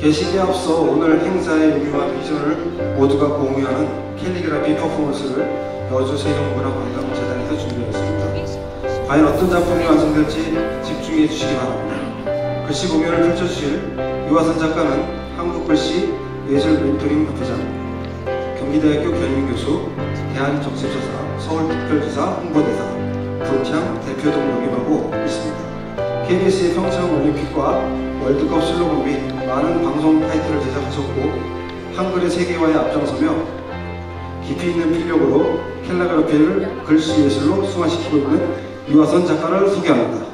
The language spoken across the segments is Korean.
개식에 앞서 오늘 행사의 의미와 비전을 모두가 공유하는 캘리그라피 퍼포먼스를 여주 세종문화관광재단에서 준비했습니다. 과연 어떤 작품이 완성될지 집중해 주시기 바랍니다. 글씨 공연을 펼쳐주실 유화선 작가는 한국글씨 예술 멘토링 협회장, 경기대학교 견인교수, 대한적십서사, 서울특별지사 홍보대사, 불창 대표 동역임하고 있습니다. KBS의 평창올림픽과 월드컵 슬로건 및 많은 방송 타이틀을 제작하셨고 한글의 세계화에 앞장서며 깊이 있는 필력으로 캘리그라피를 글씨 예술로 승화시키고 있는 유화선 작가를 소개합니다.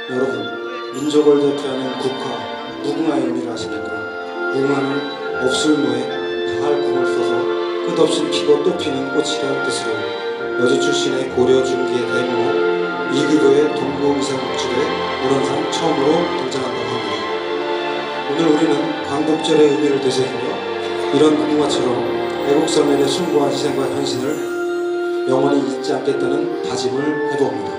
여러분, 민족을 대표하는 국화, 무궁화의 의미를 아십니까? 무궁화는 없술무에 다할 궁을 써서 끝없이 피고 또 피는 꽃이라는 뜻으로 여주 출신의 고려 중기의 대문호 이규보의 동고의상곡집에 문헌상 처음으로 등장한다고 합니다. 오늘 우리는 광복절의 의미를 되새기며 이런 무궁화처럼 애국선열의 숭고한 희생과 헌신을 영원히 잊지 않겠다는 다짐을 해봅니다.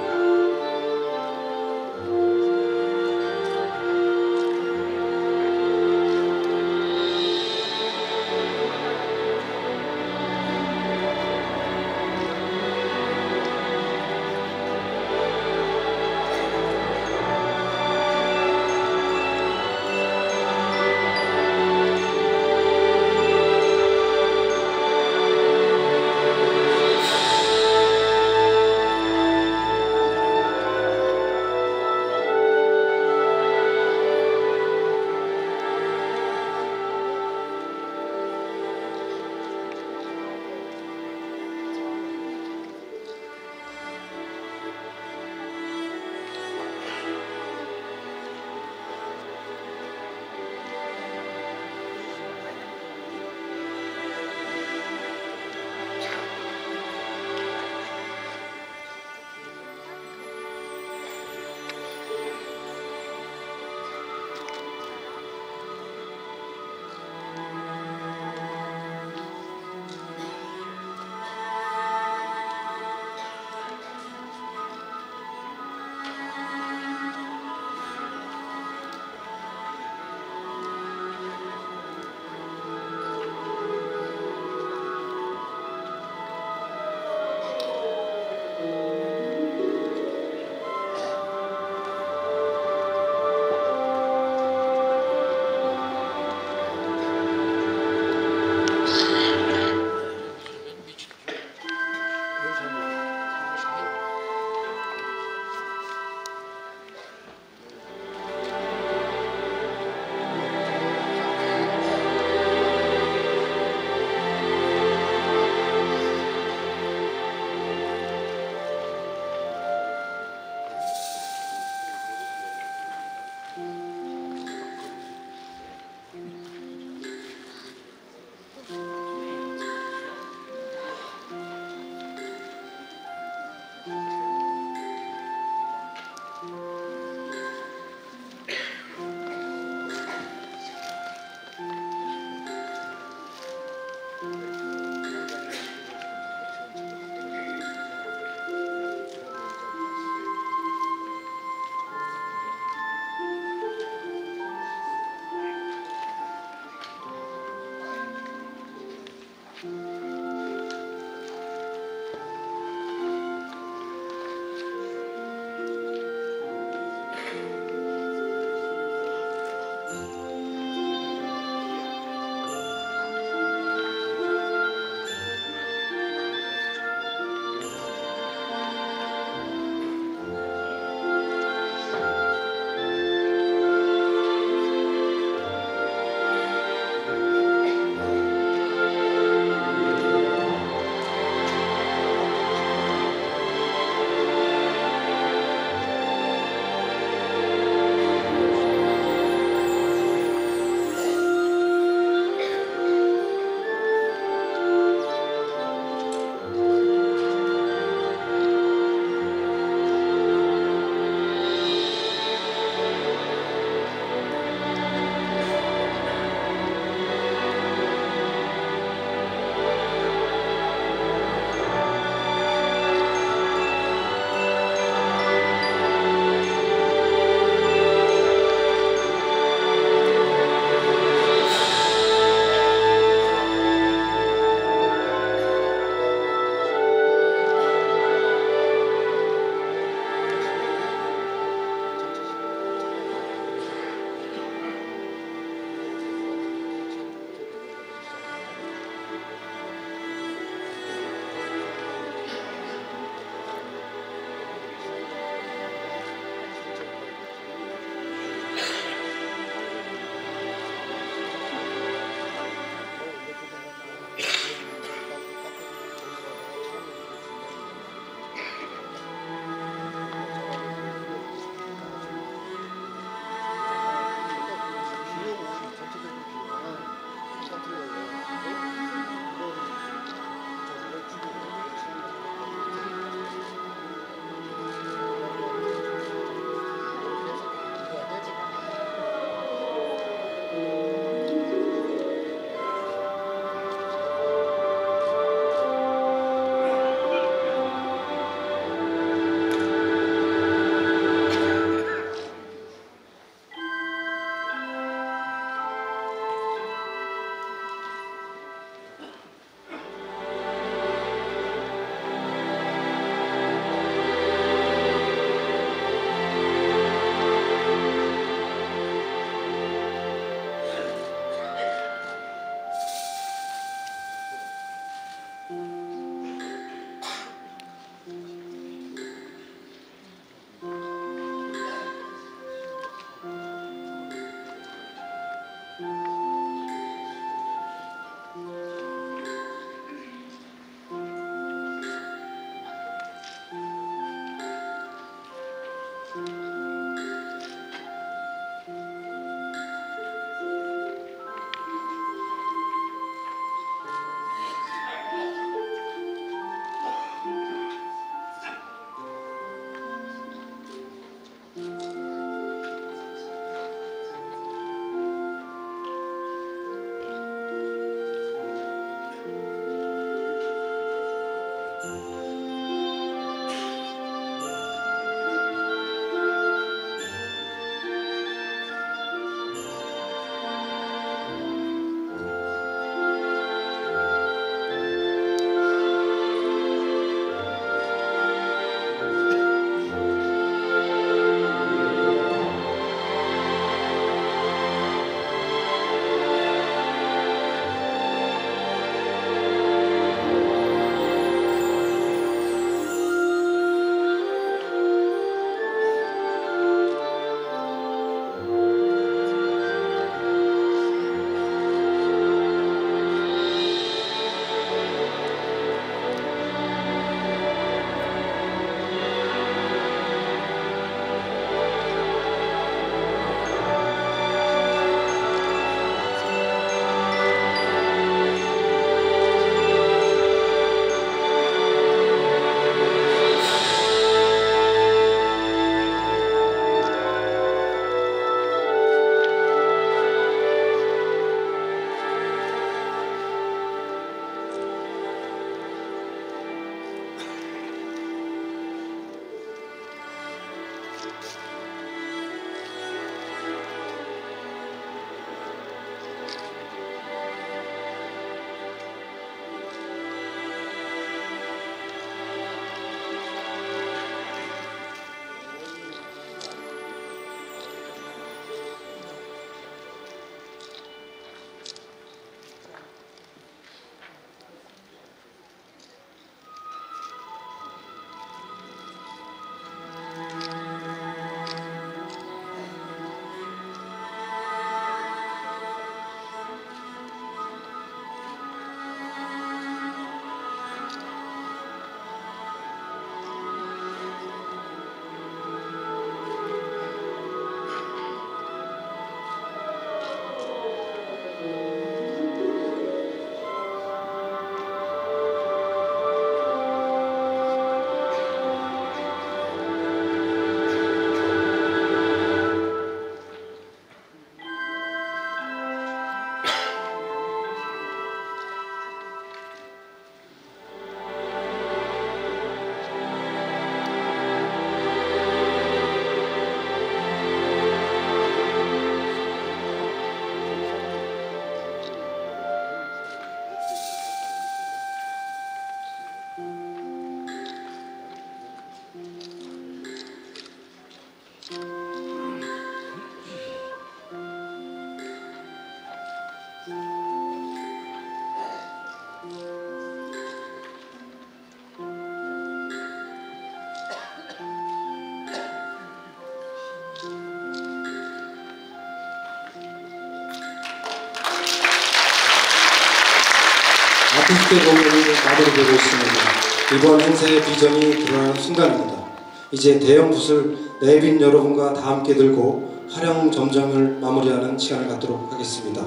아티스트 공연이 마무리되고 있습니다. 이번 행사의 비전이 드러나는 순간입니다. 이제 대형 붓을 내빈 여러분과 다 함께 들고 활용 점정을 마무리하는 시간을 갖도록 하겠습니다.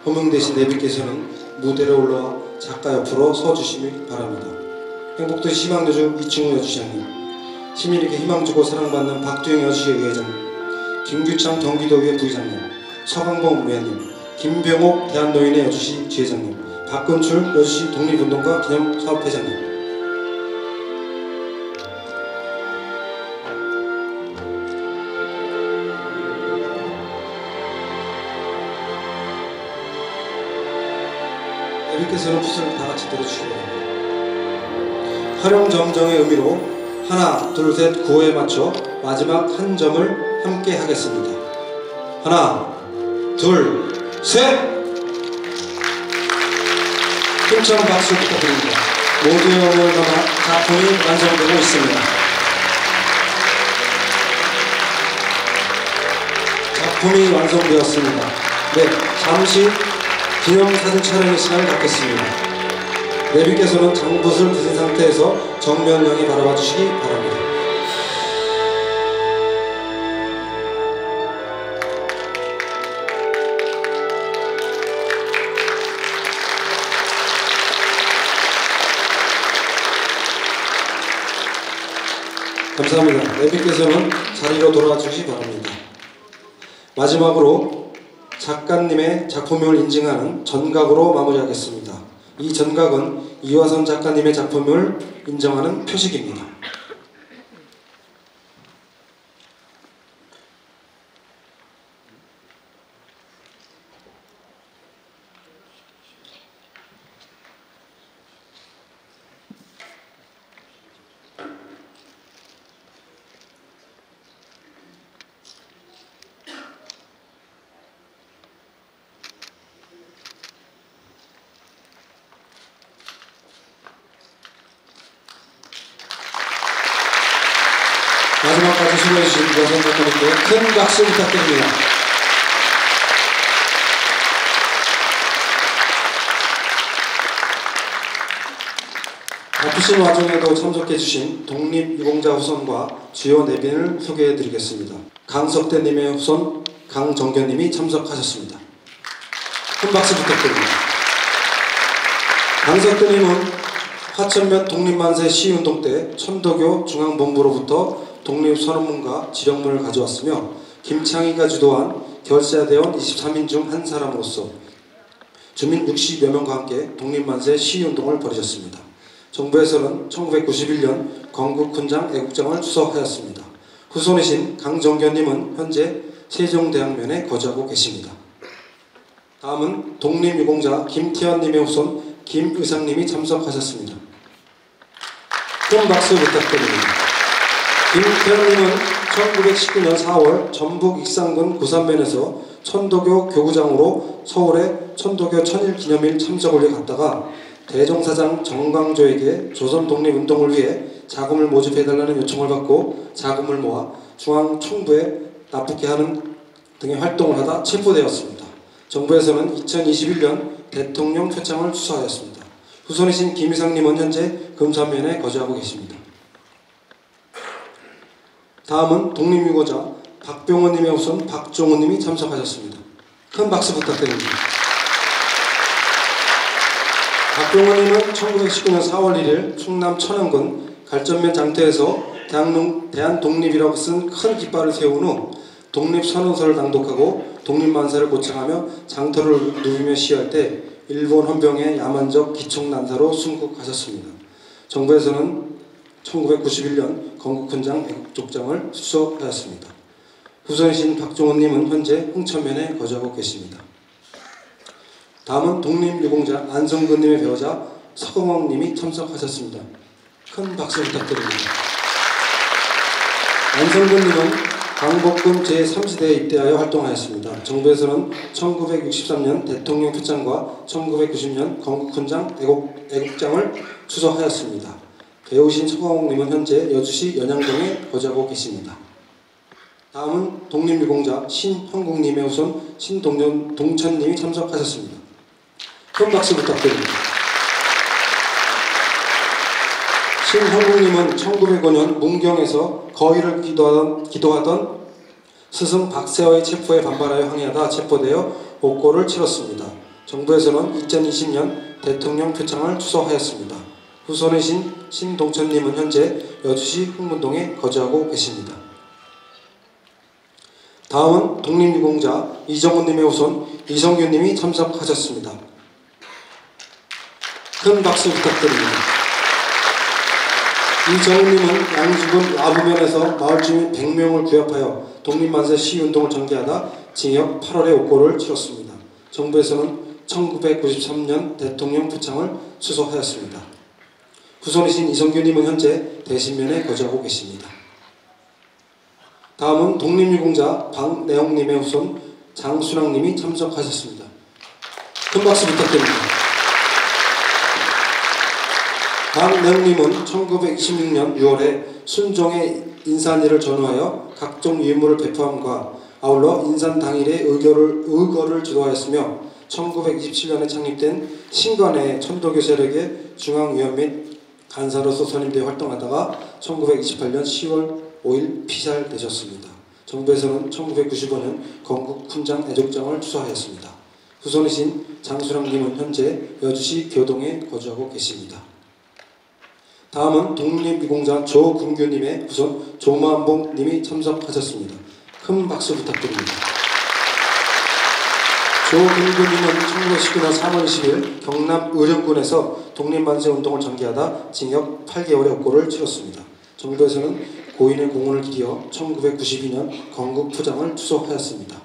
호명되신 내비께서는 무대에 올라와 작가 옆으로 서주시기 바랍니다. 행복도시 희망여주 이충우 여주시장님, 시민에게 희망주고 사랑받는 박두영 여주시의 회장님, 김규창 경기도의회 부의장님, 서강봉 의원님, 김병옥 대한노인의 여주시 지회장님, 박건출 여주시 독립운동가 기념사업회장님, 내비께서는 붓을 다같이 들어주시기 바랍니다. 활용정정의 의미로 하나, 둘, 셋 구호에 맞춰 마지막 한 점을 함께 하겠습니다. 하나, 둘, 셋! 힘찬 박수 부탁드립니다. 모두의 오늘 작품이 완성되고 있습니다. 작품이 완성되었습니다. 네, 잠시 기념사진 촬영의 시간을 갖겠습니다. 내비께서는 장붓을 드신 상태에서 정면 향해 바라봐 주시기 바랍니다. 감사합니다. 내비께서는 자리로 돌아와 주시기 바랍니다. 마지막으로 작가님의 작품을 인증하는 전각으로 마무리하겠습니다. 이 전각은 이화선 작가님의 작품을 인정하는 표식입니다. 마지막까지 수고해주신 이화선 작가님께 큰 박수 부탁드립니다. 바쁘신 와중에도 참석해주신 독립유공자 후손과 주요 내빈을 소개해드리겠습니다. 강석대님의 후손 강정견님이 참석하셨습니다. 큰 박수 부탁드립니다. 강석대님은 화천면 독립만세 시운동 때 천도교 중앙본부로부터 독립선언문과 지령문을 가져왔으며 김창희가 주도한 결사대원 23인 중 한 사람으로서 주민 60여 명과 함께 독립만세 시운동을 벌이셨습니다. 정부에서는 1991년 건국훈장 애국장을 수석하였습니다. 후손이신 강정견님은 현재 세종대학면에 거주하고 계십니다. 다음은 독립유공자 김태현님의 후손 김의상님이 참석하셨습니다. 큰 박수 부탁드립니다. 김태현님은 1919년 4월 전북 익산군 구산면에서 천도교 교구장으로 서울에 천도교 천일기념일 참석을 위해 갔다가 대종사장 정광조에게 조선 독립운동을 위해 자금을 모집해달라는 요청을 받고 자금을 모아 중앙총부에 납북해 하는 등의 활동을 하다 체포되었습니다. 정부에서는 2021년 대통령 표창을 수여하였습니다. 후손이신 김이상님은 현재 금산면에 거주하고 계십니다. 다음은 독립유공자 박병호님의 후손 박종호님이 참석하셨습니다. 큰 박수 부탁드립니다. 박병호님은 1919년 4월 1일 충남 천안군 갈전면 장터에서 대한독립이라고 쓴 큰 깃발을 세운 후 독립선언서를 낭독하고 독립만세를 고창하며 장터를 누비며 시위할 때 일본 헌병의 야만적 기총난사로 순국하셨습니다. 정부에서는 1991년 건국훈장 애국족장을 수여하였습니다. 후손이신 박종호님은 현재 홍천면에 거주하고 계십니다. 다음은 독립유공자 안성근님의 배우자 서공왕님이 참석하셨습니다. 큰 박수 부탁드립니다. 안성근님은 광복군 제3지대에 입대하여 활동하였습니다. 정부에서는 1963년 대통령 표창과 1990년 건국훈장 애국장을 수여하였습니다. 배우신 서광옥님은 현재 여주시 연양동에 거주하고 계십니다. 다음은 독립유공자 신형국님의 후손 신동천님이 참석하셨습니다. 큰 박수 부탁드립니다. 신형국님은 1905년 문경에서 거의를 기도하던 스승 박세화의 체포에 반발하여 항의하다 체포되어 옥고를 치렀습니다. 정부에서는 2020년 대통령 표창을 추서하였습니다. 후손이신 신동천님은 현재 여주시 흥문동에 거주하고 계십니다. 다음은 독립유공자 이정훈님의 후손 이성규님이 참석하셨습니다. 큰 박수 부탁드립니다. 이정훈님은 양주군 아부면에서 마을 주민 100명을 구협하여 독립만세 시위운동을 전개하다 징역 8월에 옥고를 치렀습니다. 정부에서는 1993년 대통령 표창을 추서하였습니다. 후손이신 이성규님은 현재 대신면에 거주하고 계십니다. 다음은 독립유공자 박내홍님의 후손 장순학님이 참석하셨습니다. 큰 박수 부탁드립니다. 박내홍님은 1926년 6월에 순종의 인산일을 전후하여 각종 유물을 배포함과 아울러 인산 당일의 의거를 주도하였으며 1927년에 창립된 신관의 천도교 세력의 중앙위원 및 간사로서 선임되어 활동하다가 1928년 10월 5일 피살되셨습니다. 정부에서는 1995년 건국 훈장 애족장을 추서하였습니다. 후손이신 장수랑님은 현재 여주시 교동에 거주하고 계십니다. 다음은 독립유공자 조금규님의 후손 조만봉님이 참석하셨습니다. 큰 박수 부탁드립니다. 조금규님은 1919년 3월 20일 경남 의령군에서 독립만세 운동을 전개하다 징역 8개월의 옥고를 치렀습니다. 정부에서는 고인의 공헌을 기리어 1992년 건국포장을 추서하였습니다.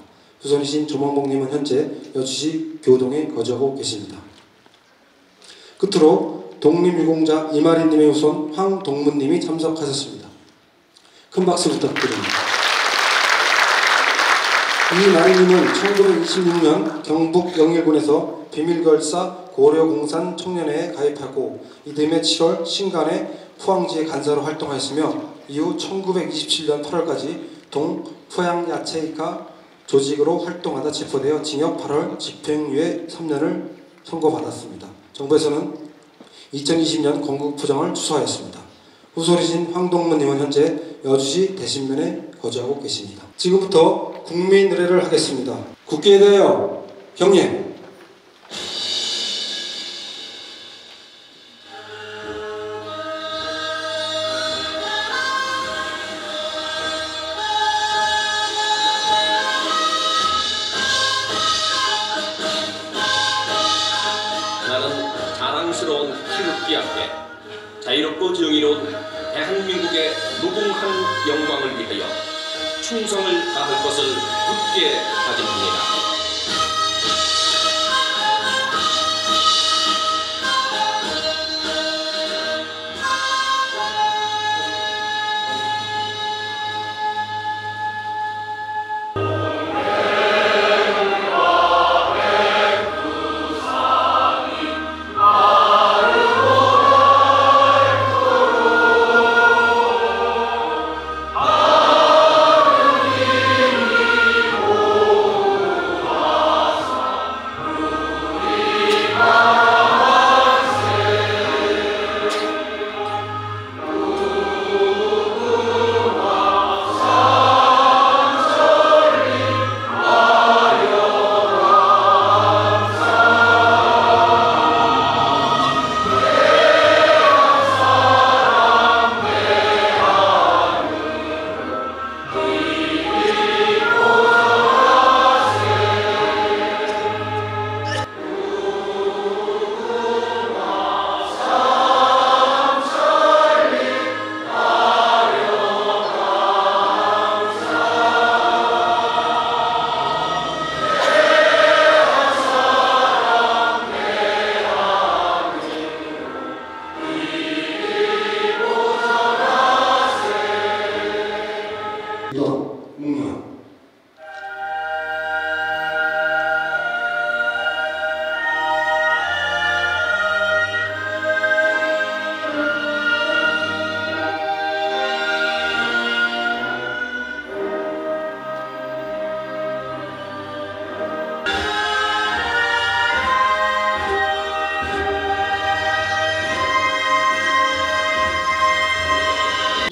후손이신 조만봉님은 현재 여주시 교동에 거주하고 계십니다. 끝으로 독립유공자 이마리님의 후손 황동문님이 참석하셨습니다. 큰 박수 부탁드립니다. 이마리님은 1926년 경북 영일군에서 비밀걸사 고려공산 청년회에 가입하고 이듬해 7월 신간의 후황지의 간사로 활동하였으며 이후 1927년 8월까지 동후양야채이카 조직으로 활동하다 체포되어 징역 8월 집행유예 3년을 선고받았습니다. 정부에서는 2020년 건국포장을 추서하였습니다. 후손이신 황동문님은 현재 여주시 대신면에 거주하고 계십니다. 지금부터 국민의례를 하겠습니다. 국기에 대하여 경례. 자랑스러운 태극기 앞에 자유롭고 정의로운 대한민국의 무궁한 영광을 위하여 충성을 다할 것을 굳게 다짐합니다.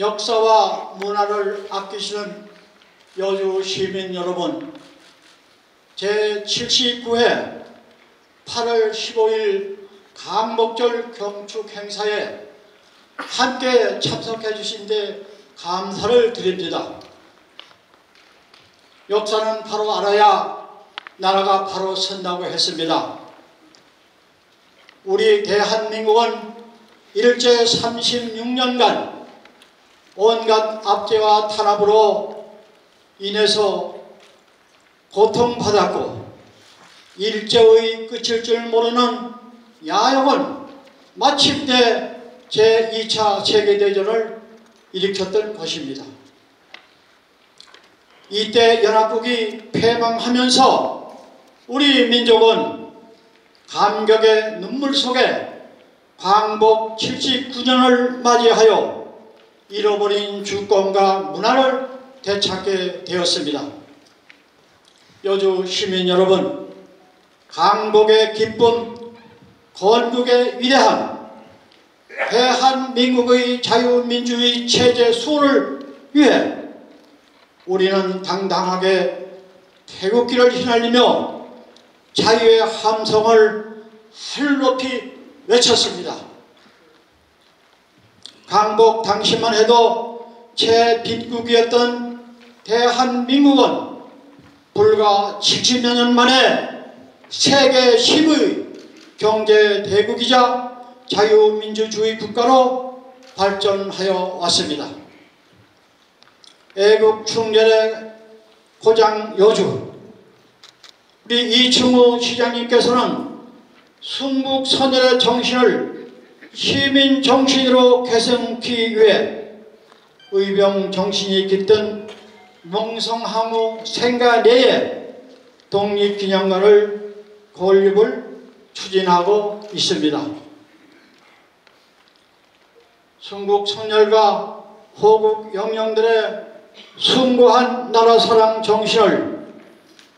역사와 문화를 아끼시는 여주 시민 여러분, 제79회 8월 15일 광복절 경축 행사에 함께 참석해 주신 데 감사를 드립니다. 역사는 바로 알아야 나라가 바로 선다고 했습니다. 우리 대한민국은 일제 36년간 온갖 압제와 탄압으로 인해서 고통받았고 일제의 끝일 줄 모르는 야욕은 마침내 제2차 세계대전을 일으켰던 것입니다. 이때 연합국이 패망하면서 우리 민족은 감격의 눈물 속에 광복 79년을 맞이하여 잃어버린 주권과 문화를 되찾게 되었습니다. 여주 시민 여러분, 광복의 기쁨, 건국의 위대함, 대한민국의 자유민주주의 체제 수호를 위해 우리는 당당하게 태극기를 휘날리며 자유의 함성을 하늘 높이 외쳤습니다. 광복 당시만 해도 제빈국이었던 대한민국은 불과 70여 년 만에 세계 10의 경제 대국이자 자유민주주의 국가로 발전하여 왔습니다. 애국 충전의 고장 여주 우리 이충우 시장님께서는 순국선열의 정신을 시민 정신으로 개선하기 위해 의병 정신이 깃든 몽성항우 생가 내에 독립기념관을 건립을 추진하고 있습니다. 순국선열과 호국 영령들의 숭고한 나라사랑 정신을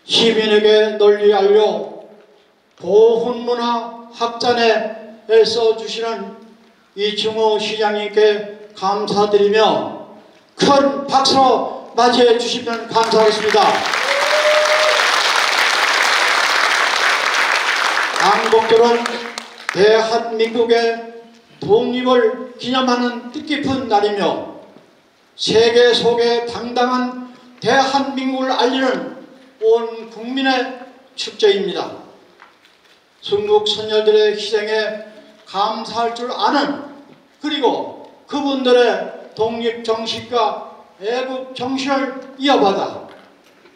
시민에게 널리 알려 보훈문화 확산에 애써주시는 이충우 시장님께 감사드리며 큰 박수로 맞이해 주시면 감사하겠습니다. 광복절은 대한민국의 독립을 기념하는 뜻깊은 날이며 세계 속에 당당한 대한민국을 알리는 온 국민의 축제입니다. 순국선열들의 희생에 감사할 줄 아는 그리고 그분들의 독립정신과 애국정신을 이어받아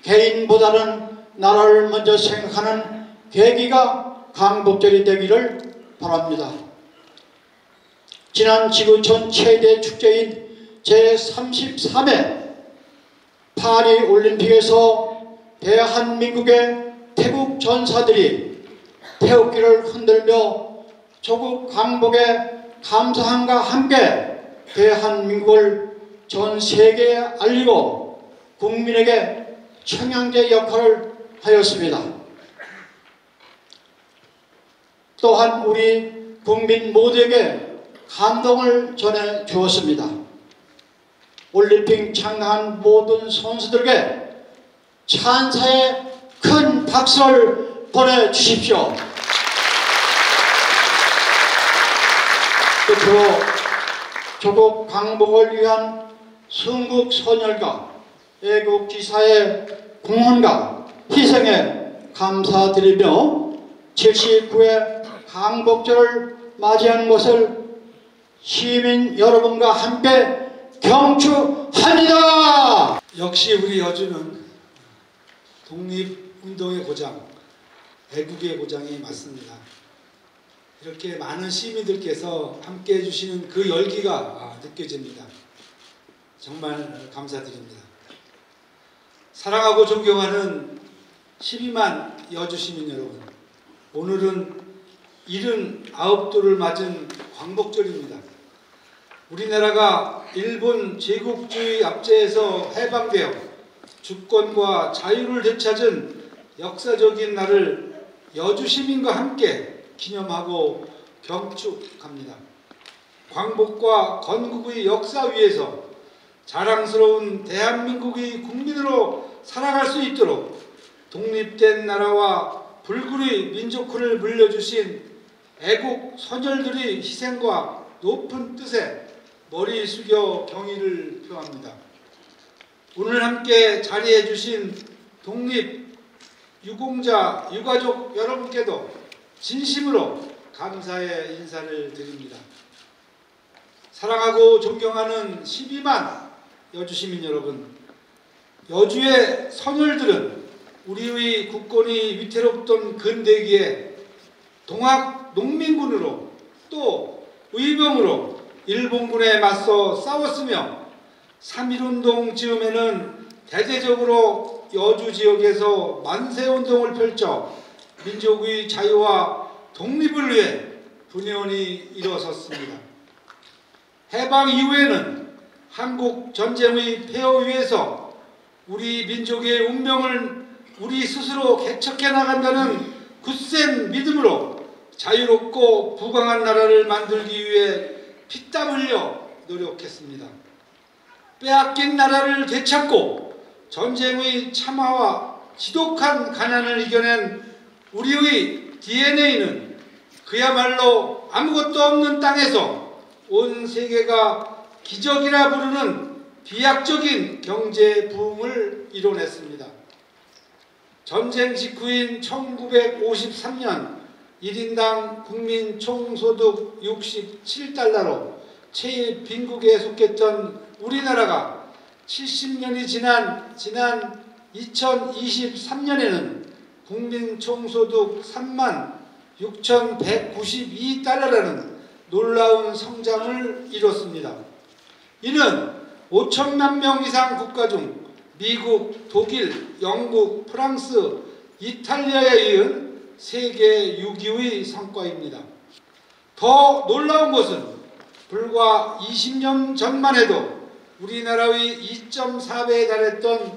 개인보다는 나라를 먼저 생각하는 계기가 광복절이 되기를 바랍니다. 지난 지구촌 최대 축제인 제33회 파리 올림픽에서 대한민국의 태국 전사들이 태극기를 흔들며 조국 광복에 감사함과 함께 대한민국을 전 세계에 알리고 국민에게 청량제 역할을 하였습니다. 또한 우리 국민 모두에게 감동을 전해 주었습니다. 올림픽 참가한 모든 선수들에게 찬사의 큰 박수를 보내주십시오. 끝으로 조국 광복을 위한 순국선열과 애국지사의 공헌과 희생에 감사드리며 79회 광복절을 맞이한 것을 시민 여러분과 함께 경축합니다. 역시 우리 여주는 독립운동의 고장, 애국의 고장이 맞습니다. 이렇게 많은 시민들께서 함께 해주시는 그 열기가 느껴집니다. 정말 감사드립니다. 사랑하고 존경하는 12만 여주 시민 여러분, 오늘은 79돌을 맞은 광복절입니다. 우리나라가 일본 제국주의 압제에서 해방되어 주권과 자유를 되찾은 역사적인 날을 여주 시민과 함께 기념하고 경축합니다. 광복과 건국의 역사 위에서 자랑스러운 대한민국의 국민으로 살아갈 수 있도록 독립된 나라와 불굴의 민족훈을 물려주신 애국 선열들의 희생과 높은 뜻에 머리 숙여 경의를 표합니다. 오늘 함께 자리해 주신 독립 유공자 유가족 여러분께도 진심으로 감사의 인사를 드립니다. 사랑하고 존경하는 12만 여주시민 여러분, 여주의 선열들은 우리의 국권이 위태롭던 근대기에 동학 농민군으로 또 의병으로 일본군에 맞서 싸웠으며 3.1운동 즈음에는 대대적으로 여주 지역에서 만세운동을 펼쳐 민족의 자유와 독립을 위해 분연히 일어섰습니다. 해방 이후에는 한국 전쟁의 폐허 위에서 우리 민족의 운명을 우리 스스로 개척해 나간다는 굳센 믿음으로 자유롭고 부강한 나라를 만들기 위해 피땀 흘려 노력했습니다. 빼앗긴 나라를 되찾고 전쟁의 참화와 지독한 가난을 이겨낸 우리의 DNA는 그야말로 아무것도 없는 땅에서 온 세계가 기적이라 부르는 비약적인 경제 부흥을 이뤄냈습니다. 전쟁 직후인 1953년 1인당 국민 총소득 67달러로 최빈국에 속했던 우리나라가 70년이 지난 2023년에는 국민 총소득 36,192달러라는 놀라운 성장을 이뤘습니다. 이는 5천만 명 이상 국가 중 미국, 독일, 영국, 프랑스, 이탈리아에 이은 세계 6위의 성과입니다. 더 놀라운 것은 불과 20년 전만 해도 우리나라의 2.4배에 달했던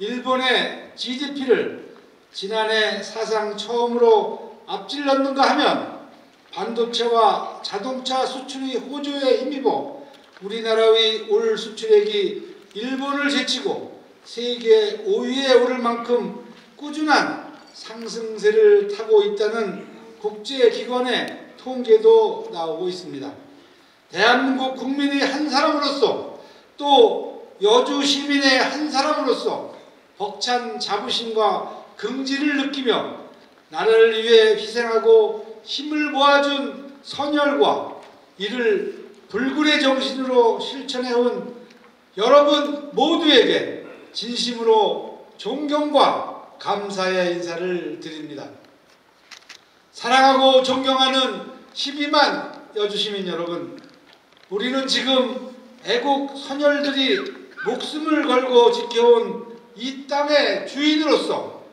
일본의 GDP를 지난해 사상 처음으로 앞질렀는가 하면 반도체와 자동차 수출이 호조에 힘입어 우리나라의 올 수출액이 일본을 제치고 세계 5위에 오를 만큼 꾸준한 상승세를 타고 있다는 국제기관의 통계도 나오고 있습니다. 대한민국 국민의 한 사람으로서 또 여주 시민의 한 사람으로서 벅찬 자부심과 긍지를 느끼며 나라를 위해 희생하고 힘을 모아준 선열과 이를 불굴의 정신으로 실천해온 여러분 모두에게 진심으로 존경과 감사의 인사를 드립니다. 사랑하고 존경하는 12만 여주시민 여러분, 우리는 지금 애국 선열들이 목숨을 걸고 지켜온 이 땅의 주인으로서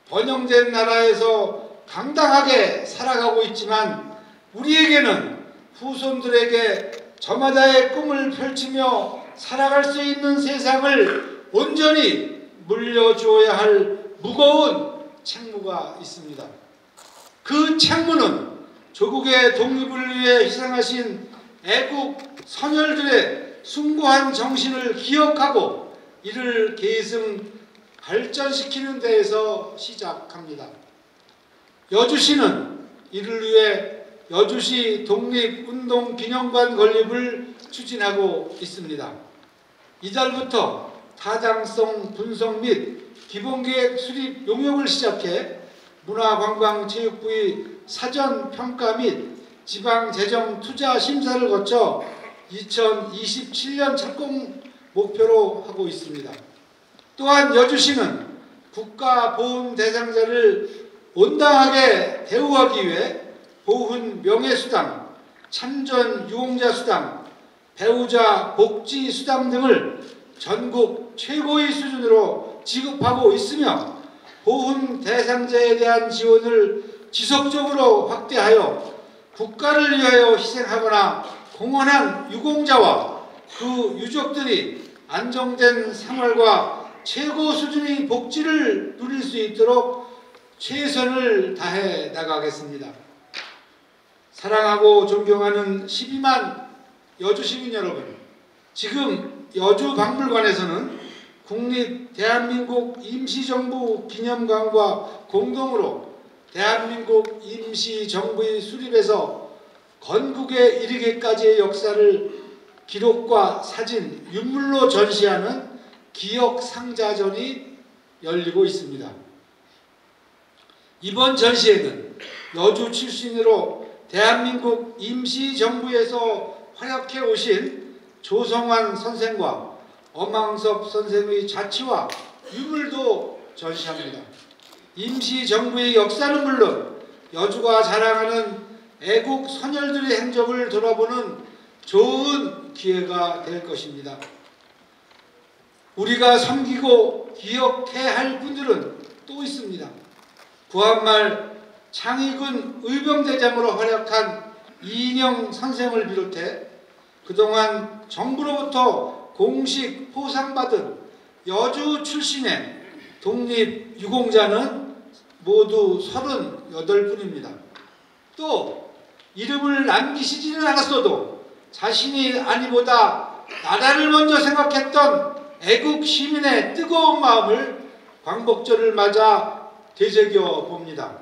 번영된 나라에서 당당하게 살아가고 있지만 우리에게는 후손들에게 저마다의 꿈을 펼치며 살아갈 수 있는 세상을 온전히 물려주어야 할 무거운 책무가 있습니다. 그 책무는 조국의 독립을 위해 희생하신 애국 선열들의 숭고한 정신을 기억하고 이를 계승 발전시키는 데에서 시작합니다. 여주시는 이를 위해 여주시 독립운동기념관 건립을 추진하고 있습니다. 이달부터 타당성 분석 및 기본계획 수립 용역을 시작해 문화관광체육부의 사전평가 및 지방재정투자 심사를 거쳐 2027년 착공 목표로 하고 있습니다. 또한 여주시는 국가보훈 대상자를 온당하게 대우하기 위해 보훈 명예수당, 참전 유공자 수당, 배우자 복지 수당 등을 전국 최고의 수준으로 지급하고 있으며 보훈 대상자에 대한 지원을 지속적으로 확대하여 국가를 위하여 희생하거나 공헌한 유공자와 그 유족들이 안정된 생활과 최고 수준의 복지를 누릴 수 있도록 최선을 다해 나가겠습니다. 사랑하고 존경하는 12만 여주시민 여러분, 지금 여주박물관에서는 국립 대한민국 임시정부 기념관과 공동으로 대한민국 임시정부의 수립에서 건국에 이르기까지의 역사를 기록과 사진, 유물로 전시하는 기억상자전이 열리고 있습니다. 이번 전시회는 여주 출신으로 대한민국 임시정부에서 활약해 오신 조성환 선생과 엄항섭 선생의 자취와 유물도 전시합니다. 임시정부의 역사는 물론 여주가 자랑하는 애국 선열들의 행적을 돌아보는 좋은 기회가 될 것입니다. 우리가 섬기고 기억해야 할 분들은 또 있습니다. 구한말 창의군 의병대장으로 활약한 이인영 선생을 비롯해 그동안 정부로부터 공식 포상받은 여주 출신의 독립유공자는 모두 38분입니다. 또 이름을 남기시지는 않았어도 자신이 아니보다 나라를 먼저 생각했던 애국 시민의 뜨거운 마음을 광복절을 맞아 되새겨 봅니다.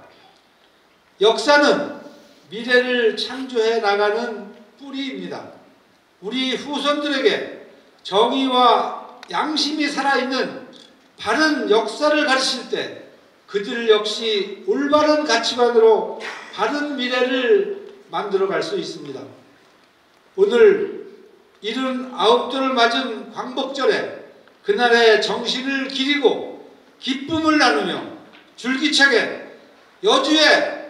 역사는 미래를 창조해 나가는 뿌리입니다. 우리 후손들에게 정의와 양심이 살아있는 바른 역사를 가르칠 때 그들 역시 올바른 가치관으로 바른 미래를 만들어갈 수 있습니다. 오늘 79돌을 맞은 광복절에 그날의 정신을 기리고 기쁨을 나누며 줄기차게 여주의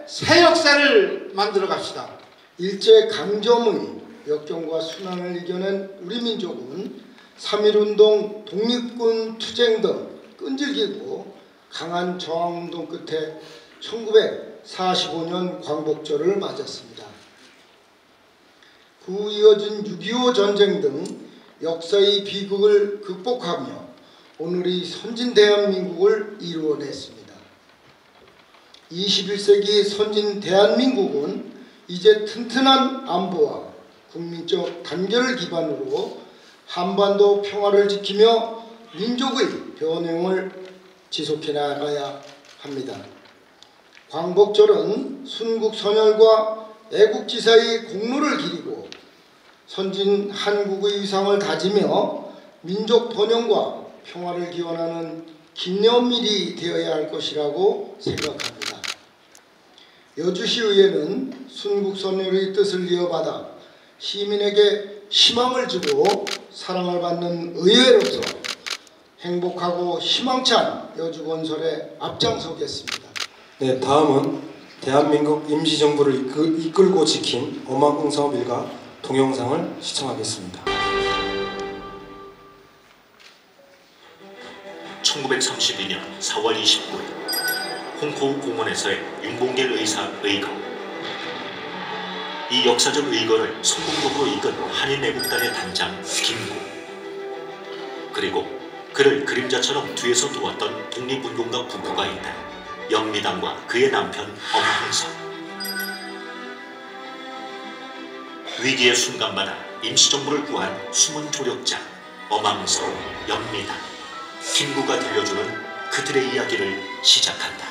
새 역사를 만들어 갑시다. 일제강점의 역경과 순환을 이겨낸 우리 민족은 3.1운동, 독립군 투쟁 등 끈질기고 강한 저항운동 끝에 1945년 광복절을 맞았습니다. 그 후 이어진 6.25 전쟁 등 역사의 비극을 극복하며 오늘의 선진 대한민국을 이루어냈습니다. 21세기 선진 대한민국은 이제 튼튼한 안보와 국민적 단결을 기반으로 한반도 평화를 지키며 민족의 변형을 지속해 나가야 합니다. 광복절은 순국선열과 애국지사의 공로를 기리고 선진 한국의 위상을 다지며 민족 번영과 평화를 기원하는 기념일이 되어야 할 것이라고 생각합니다. 여주시의회는 순국선열의 뜻을 이어받아 시민에게 희망을 주고 사랑을 받는 의회로서 행복하고 희망찬 여주 건설에 앞장서겠습니다. 네, 다음은 대한민국 임시정부를 이끌고 지킨 엄항섭 일가 동영상을 시청하겠습니다. 1932년 4월 29일 홍포우 공원에서의 윤봉길 의사 의거. 이 역사적 의거를 성공적으로 이끈 한인애국단의 단장 김구, 그리고 그를 그림자처럼 뒤에서 도왔던 독립운동가 부부가 있다. 영미당과 그의 남편 엄항섭. 위기의 순간마다 임시정부를 구한 숨은 조력자 엄항섭, 영미당, 김구가 들려주는 그들의 이야기를 시작한다.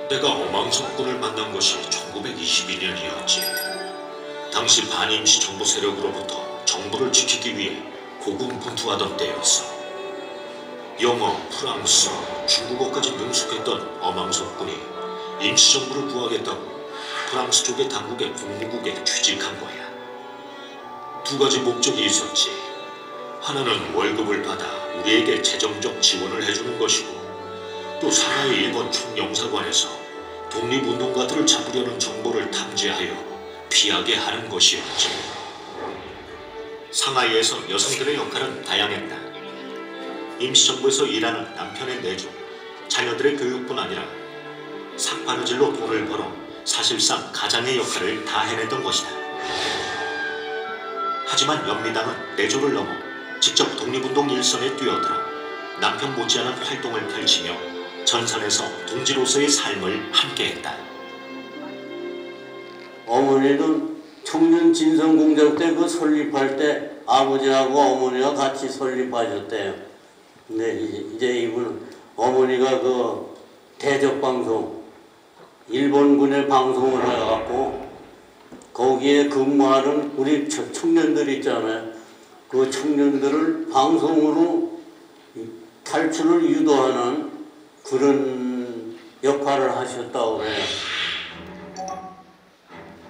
내가 엄항섭군을 만난 것이 1922년이었지. 당시 반임시정부 세력으로부터 정부를 지키기 위해 고군분투하던 때였어. 영어, 프랑스, 중국어까지 능숙했던 엄항섭군이 임시정부를 구하겠다고 프랑스 쪽의 당국의 공무국에 취직한 거야. 두 가지 목적이 있었지. 하나는 월급을 받아 우리에게 재정적 지원을 해주는 것이고, 또 상하이 일본 총영사관에서 독립운동가들을 잡으려는 정보를 탐지하여 피하게 하는 것이었지. 상하이에서 여성들의 역할은 다양했다. 임시정부에서 일하는 남편의 내조, 자녀들의 교육뿐 아니라 삭바느질로 돈을 벌어 사실상 가장의 역할을 다 해내던 것이다. 하지만 영미당은 내조를 넘어 직접 독립운동 일선에 뛰어들어 남편 못지않은 활동을 펼치며 전선에서 동지로서의 삶을 함께했다. 어머니는 청년 진성공장 때 그 설립할 때 아버지하고 어머니가 같이 설립하셨대요. 근데 이제 이분 어머니가 그 대적방송 일본군의 방송을 해갖고 거기에 근무하는 우리 청년들 있잖아요. 그 청년들을 방송으로 탈출을 유도하는 그런 역할을 하셨다고 그래요.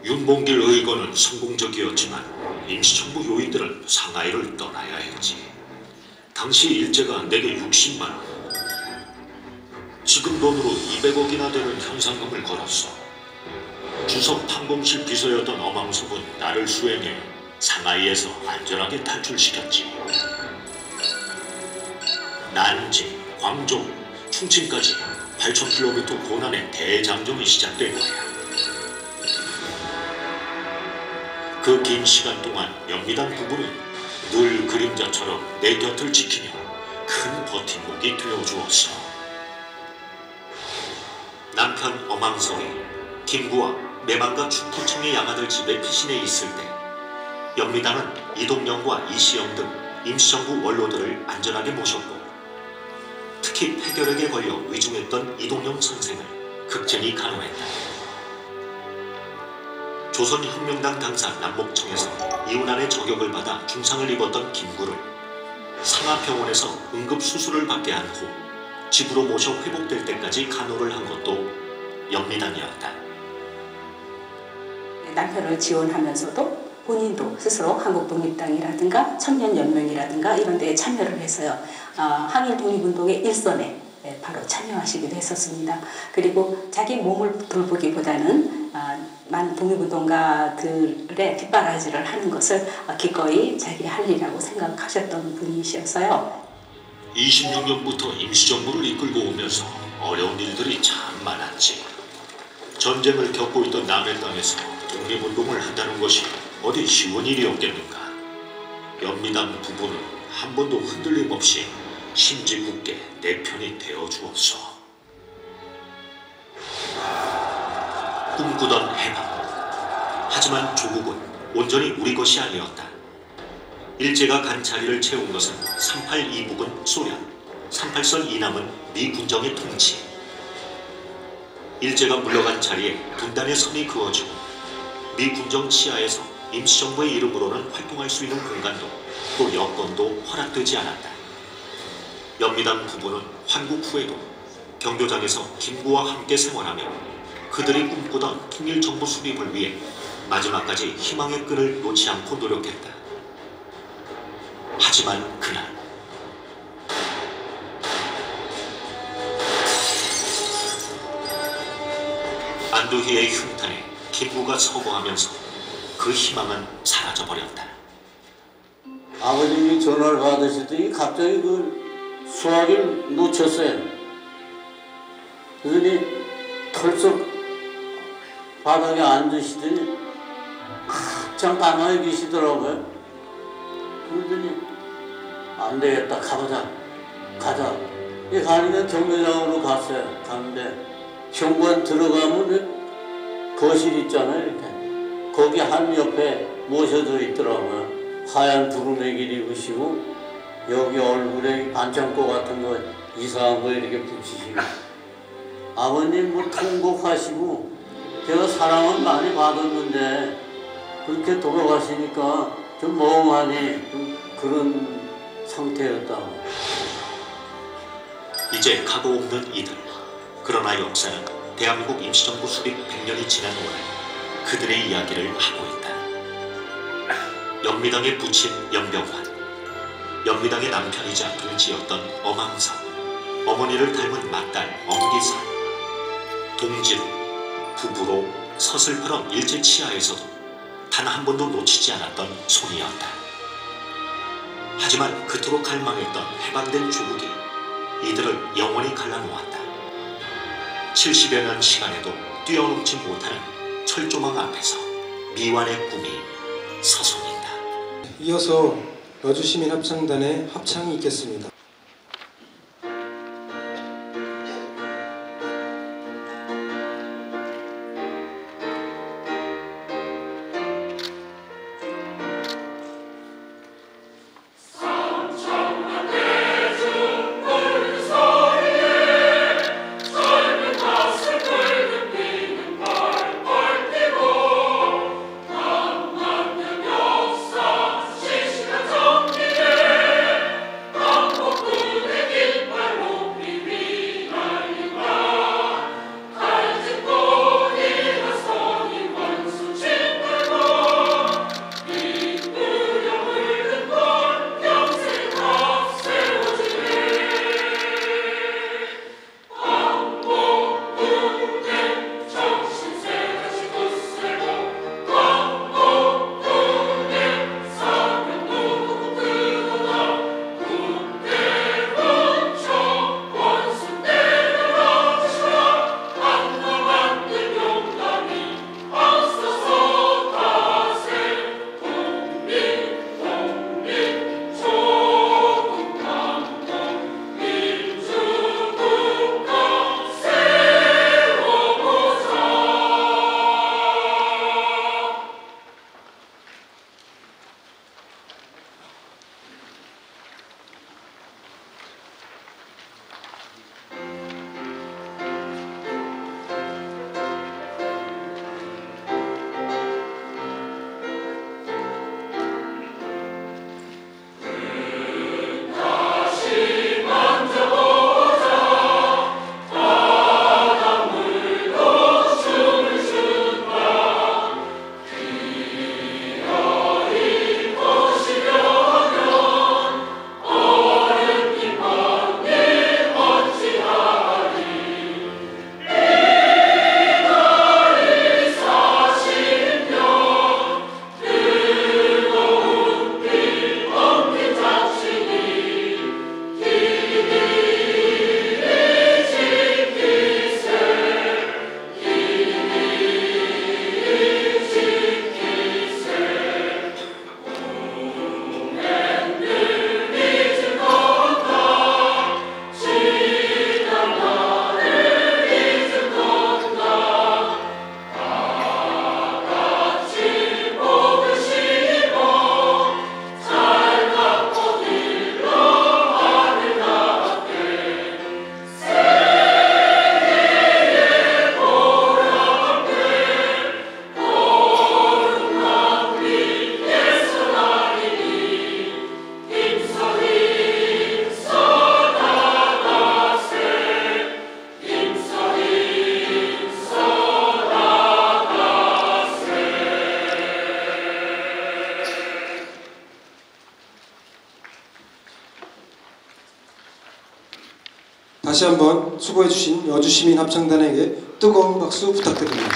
윤봉길 의거는 성공적이었지만 임시정부 요인들은 상하이를 떠나야 했지. 당시 일제가 내게 60만 원, 지금 돈으로 200억이나 되는 현상금을 걸었어. 주석 판공실 비서였던 어망섭은 나를 수행해 상하이에서 안전하게 탈출시켰지. 난징, 광종, 충칭까지 8,000km 고난의 대장정이 시작된 거야. 그 긴 시간 동안 연미당 부부는 늘 그림자처럼 내 곁을 지키며 큰 버팀목이 되어주었어. 남편 어망석이 김구와 매만가 충포청의 양아들 집에 피신해 있을 때 연미당은 이동영과 이시영 등 임시정부 원로들을 안전하게 모셨고, 특히 폐결핵에 걸려 위중했던 이동영 선생을 극진히 간호했다. 조선혁명당 당사 남목청에서 이혼안의 저격을 받아 중상을 입었던 김구를 상하병원에서 응급수술을 받게 한 후 집으로 모셔 회복될 때까지 간호를 한 것도 연미당이었다. 남편을 지원하면서도 본인도 스스로 한국독립당이라든가 청년연맹이라든가 이런 데에 참여를 해서요. 항일 독립운동의 일선에 바로 참여하시기도 했었습니다. 그리고 자기 몸을 돌보기보다는 많은 독립운동가들의 뒷바라지를 하는 것을 기꺼이 자기 할 일이라고 생각하셨던 분이셔서요. 26년부터 임시정부를 이끌고 오면서 어려운 일들이 참 많았지. 전쟁을 겪고 있던 남의 땅에서 독립운동을 한다는 것이 어디 쉬운 일이었겠는가. 연미당 부부는 한 번도 흔들림 없이 심지 굳게 내 편이 되어주었어. 꿈꾸던 해방. 하지만 조국은 온전히 우리 것이 아니었다. 일제가 간 자리를 채운 것은 38 이북은 소련, 38선 이남은 미 군정의 통치. 일제가 물러간 자리에 분단의 선이 그어지고 미 군정 치하에서 임시정부의 이름으로는 활동할 수 있는 공간도 또 여건도 허락되지 않았다. 연미당 부부는 환국 후에도 경교장에서 김구와 함께 생활하며 그들이 꿈꾸던 통일정부 수립을 위해 마지막까지 희망의 끈을 놓지 않고 노력했다. 하지만 그날 안도희의 흉탄에 김구가 서거하면서 그 희망은 사라져버렸다. 아버님이 전화를 받으시더니 갑자기 그 수화기를 놓쳤어요. 그러더니 털썩 바닥에 앉으시더니 한참 가만히 계시더라고요. 그러더니 안 되겠다, 가보자, 가자. 가니까 경매장으로 갔어요. 갔는데 현관 들어가면 거실 있잖아요, 이렇게. 거기 한 옆에 모셔져 있더라고요. 하얀 두루내기를 입으시고 여기 얼굴에 반창고 같은 거 이상한 거 이렇게 붙이시고 아버님 뭐 통곡하시고 제가 사랑은 많이 받았는데 그렇게 돌아가시니까 좀 멍하니 좀 그런 상태였다고. 이제 각오 없는 이들. 그러나 역사는 대한민국 임시정부 수립 100년이 지난 오늘 그들의 이야기를 하고 있다. 연미당의 부친 연병환, 연미당의 남편이자 동지였던 어망석, 어머니를 닮은 맏딸 엄기선, 동지로 부부로 서슬퍼런 일제 치하에서도 단 한 번도 놓치지 않았던 손이었다. 하지만 그토록 갈망했던 해방된 조국이 이들을 영원히 갈라놓았다. 70여 년 시간에도 뛰어넘지 못하는 철조망 앞에서 미완의 꿈이 서성인다. 이어서 여주시민합창단의 합창이 있겠습니다. 삼천만 대중 물소리에 다시 한번 수고해주신 여주시민 합창단에게 뜨거운 박수 부탁드립니다.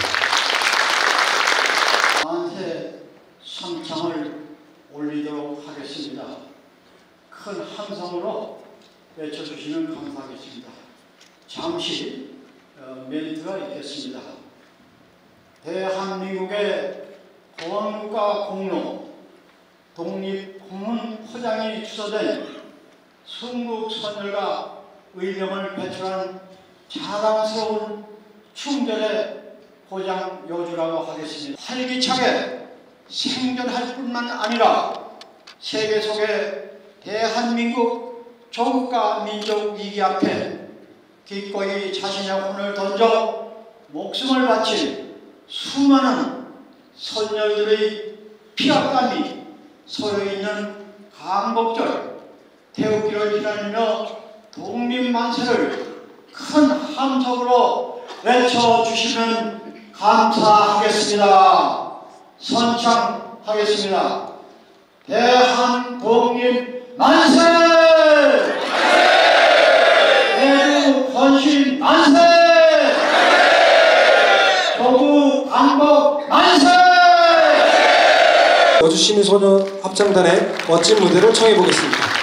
만세 삼창을 올리도록 하겠습니다. 큰 함성으로 외쳐주시면 감사하겠습니다. 잠시 멘트가 있겠습니다. 대한민국의 건국과 공로, 독립고문 포장이 주소된 순국선열과 의령을 배출한 자랑스러운 충절의 고장 여주라고 하겠습니다. 활기차게 생존할 뿐만 아니라 세계 속에 대한민국 조국과 민족 이기 앞에 기꺼이 자신의 혼을 던져 목숨을 바친 수많은 선열들의 피압감이 서려있는 광복절 태극기를 휘날리며 독립만세를 큰 함성으로 외쳐주시면 감사하겠습니다. 선창하겠습니다. 대한독립만세! 대국헌신 만세! 조국 광복 만세! 여주시민 소녀 합창단의 멋진 무대를 청해 보겠습니다.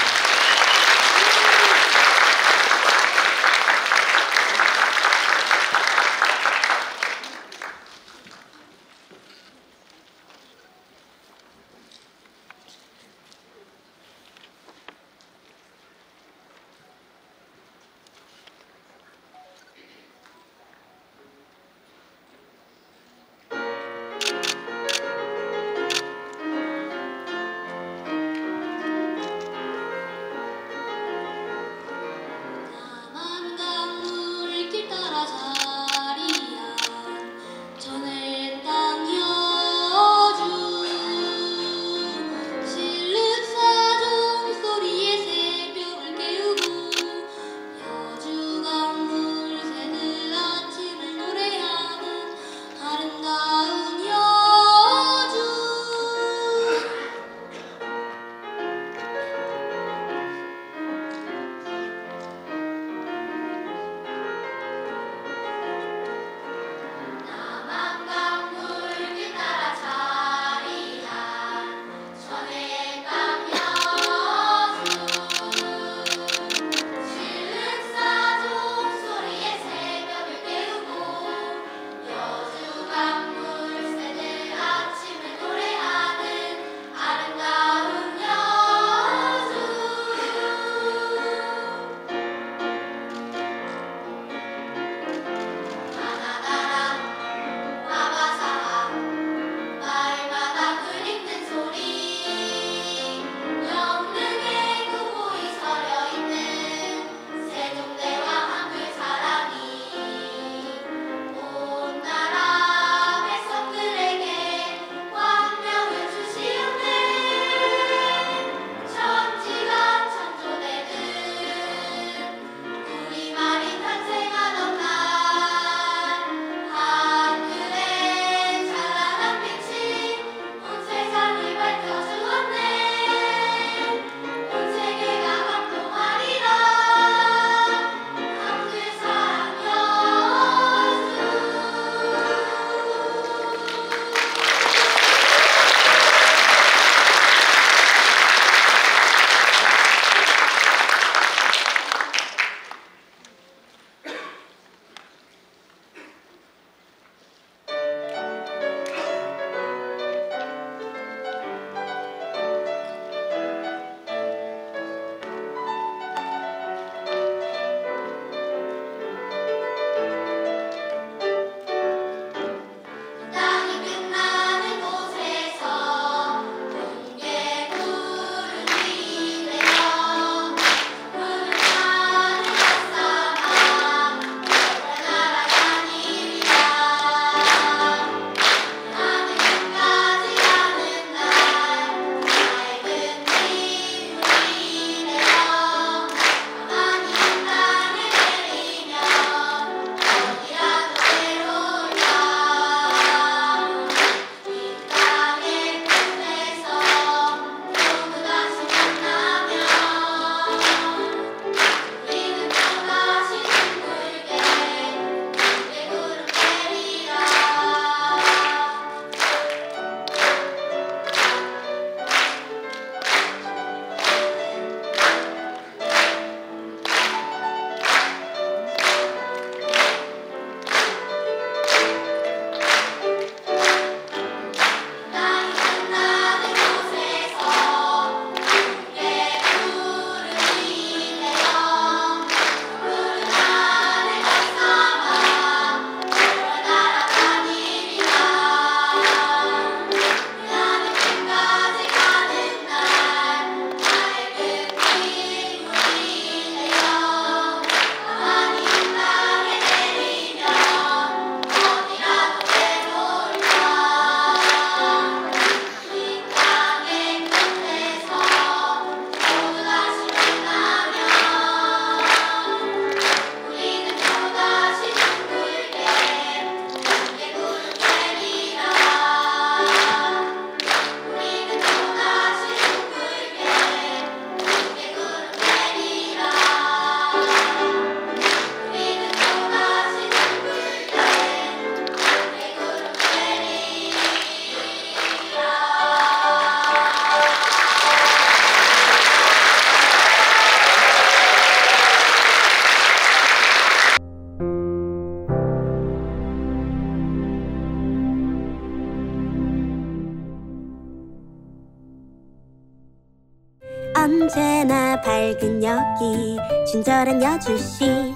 언제나 밝은 여기 친절한 여주시